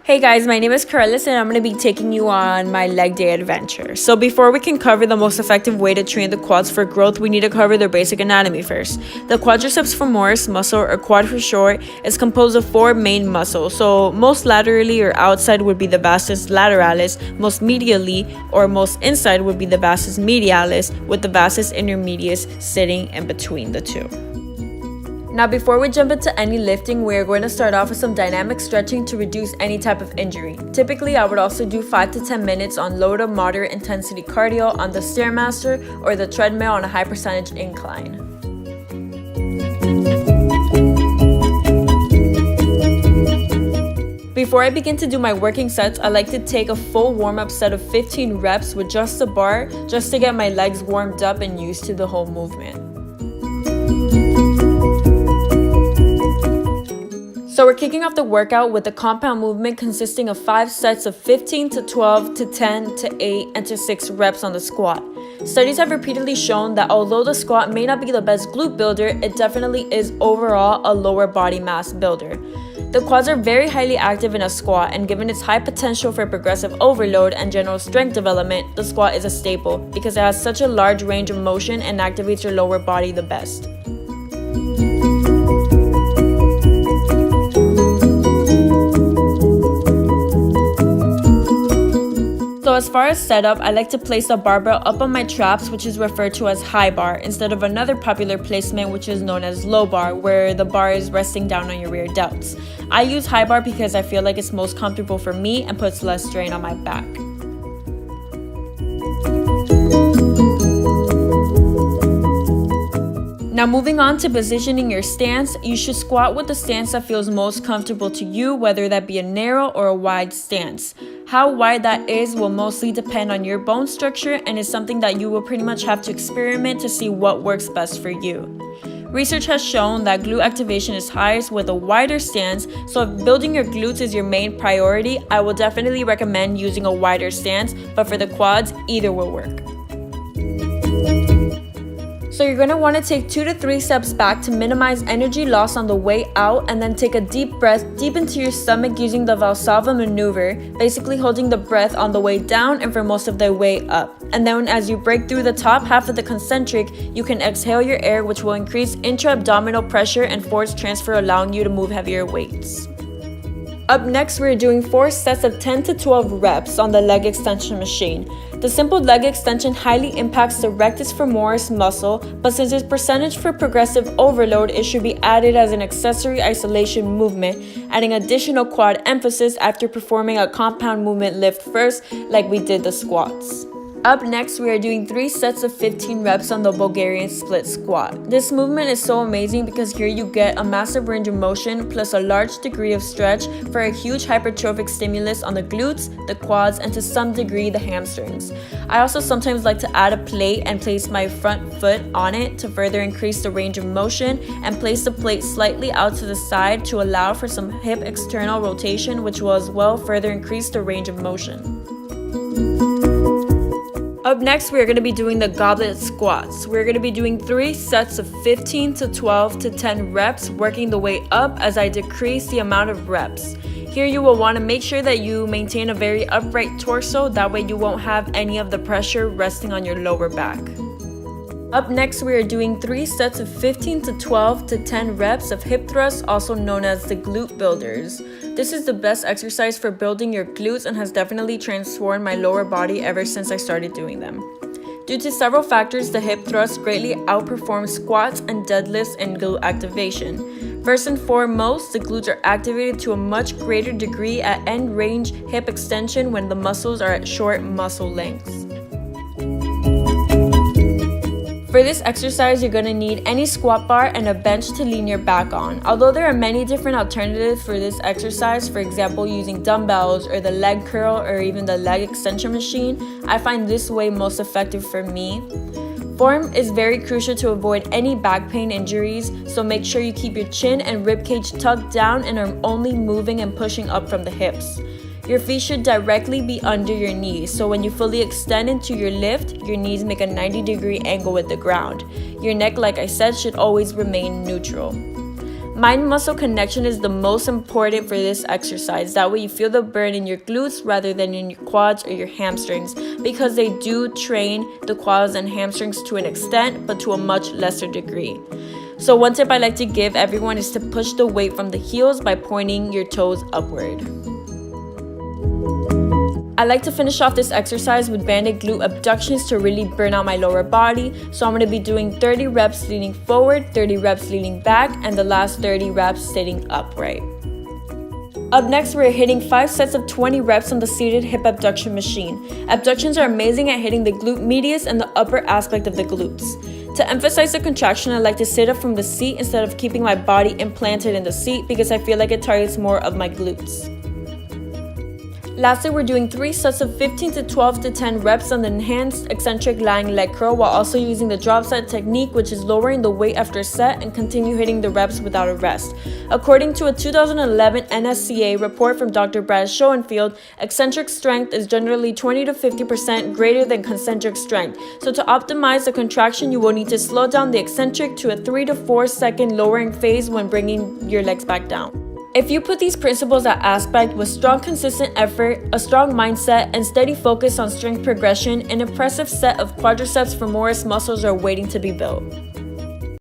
Hey guys, my name is Corellis and I'm going to be taking you on my leg day adventure. So before we can cover the most effective way to train the quads for growth, we need to cover their basic anatomy first. The quadriceps femoris muscle, or quad for short, is composed of four main muscles. So most laterally or outside would be the vastus lateralis, most medially or most inside would be the vastus medialis, with the vastus intermedius sitting in between the two. Now before we jump into any lifting, we are going to start off with some dynamic stretching to reduce any type of injury. Typically, I would also do 5 to 10 minutes on low to moderate intensity cardio on the Stairmaster or the treadmill on a high percentage incline. Before I begin to do my working sets, I like to take a full warm-up set of 15 reps with just a bar, just to get my legs warmed up and used to the whole movement. So we're kicking off the workout with a compound movement consisting of 5 sets of 15 to 12 to 10 to 8 and to 6 reps on the squat. Studies have repeatedly shown that although the squat may not be the best glute builder, it definitely is overall a lower body mass builder. The quads are very highly active in a squat, and given its high potential for progressive overload and general strength development, the squat is a staple because it has such a large range of motion and activates your lower body the best. So as far as setup, I like to place the barbell up on my traps, which is referred to as high bar, instead of another popular placement which is known as low bar, where the bar is resting down on your rear delts. I use high bar because I feel like it's most comfortable for me and puts less strain on my back. Now moving on to positioning your stance, you should squat with the stance that feels most comfortable to you, whether that be a narrow or a wide stance. How wide that is will mostly depend on your bone structure and is something that you will pretty much have to experiment to see what works best for you. Research has shown that glute activation is highest with a wider stance, so if building your glutes is your main priority, I will definitely recommend using a wider stance, but for the quads, either will work. So you're going to want to take 2 to 3 steps back to minimize energy loss on the way out, and then take a deep breath deep into your stomach using the Valsalva maneuver, basically holding the breath on the way down and for most of the way up. And then as you break through the top half of the concentric, you can exhale your air, which will increase intra-abdominal pressure and force transfer, allowing you to move heavier weights. Up next, we're doing 4 sets of 10 to 12 reps on the leg extension machine. The simple leg extension highly impacts the rectus femoris muscle, but since its percentage for progressive overload, it should be added as an accessory isolation movement, adding additional quad emphasis after performing a compound movement lift first, like we did the squats. Up next, we are doing 3 sets of 15 reps on the Bulgarian split squat. This movement is so amazing because here you get a massive range of motion plus a large degree of stretch for a huge hypertrophic stimulus on the glutes, the quads, and to some degree the hamstrings. I also sometimes like to add a plate and place my front foot on it to further increase the range of motion, and place the plate slightly out to the side to allow for some hip external rotation, which will as well further increase the range of motion. Up next, we're going to be doing the goblet squats. We're going to be doing 3 sets of 15 to 12 to 10 reps, working the way up as I decrease the amount of reps. Here you will want to make sure that you maintain a very upright torso, that way you won't have any of the pressure resting on your lower back. Up next, we are doing 3 sets of 15 to 12 to 10 reps of hip thrusts, also known as the glute builders. This is the best exercise for building your glutes and has definitely transformed my lower body ever since I started doing them. Due to several factors, the hip thrusts greatly outperform squats and deadlifts in glute activation. First and foremost, the glutes are activated to a much greater degree at end range hip extension when the muscles are at short muscle lengths. For this exercise, you're going to need any squat bar and a bench to lean your back on. Although there are many different alternatives for this exercise, for example using dumbbells or the leg curl or even the leg extension machine, I find this way most effective for me. Form is very crucial to avoid any back pain injuries, so make sure you keep your chin and ribcage tucked down and are only moving and pushing up from the hips. Your feet should directly be under your knees, so when you fully extend into your lift, your knees make a 90-degree angle with the ground. Your neck, like I said, should always remain neutral. Mind-muscle connection is the most important for this exercise. That way you feel the burn in your glutes rather than in your quads or your hamstrings, because they do train the quads and hamstrings to an extent, but to a much lesser degree. So one tip I like to give everyone is to push the weight from the heels by pointing your toes upward. I like to finish off this exercise with banded glute abductions to really burn out my lower body. So I'm going to be doing 30 reps leaning forward, 30 reps leaning back, and the last 30 reps sitting upright. Up next, we're hitting 5 sets of 20 reps on the seated hip abduction machine. Abductions are amazing at hitting the glute medius and the upper aspect of the glutes. To emphasize the contraction, I like to sit up from the seat instead of keeping my body implanted in the seat because I feel like it targets more of my glutes. Lastly, we're doing 3 sets of 15 to 12 to 10 reps on the enhanced eccentric lying leg curl while also using the drop set technique, which is lowering the weight after a set and continue hitting the reps without a rest. According to a 2011 NSCA report from Dr. Brad Schoenfield, eccentric strength is generally 20 to 50% greater than concentric strength. So to optimize the contraction, you will need to slow down the eccentric to a 3 to 4 second lowering phase when bringing your legs back down. If you put these principles at aspect with strong consistent effort, a strong mindset, and steady focus on strength progression, an impressive set of quadriceps femoris muscles are waiting to be built.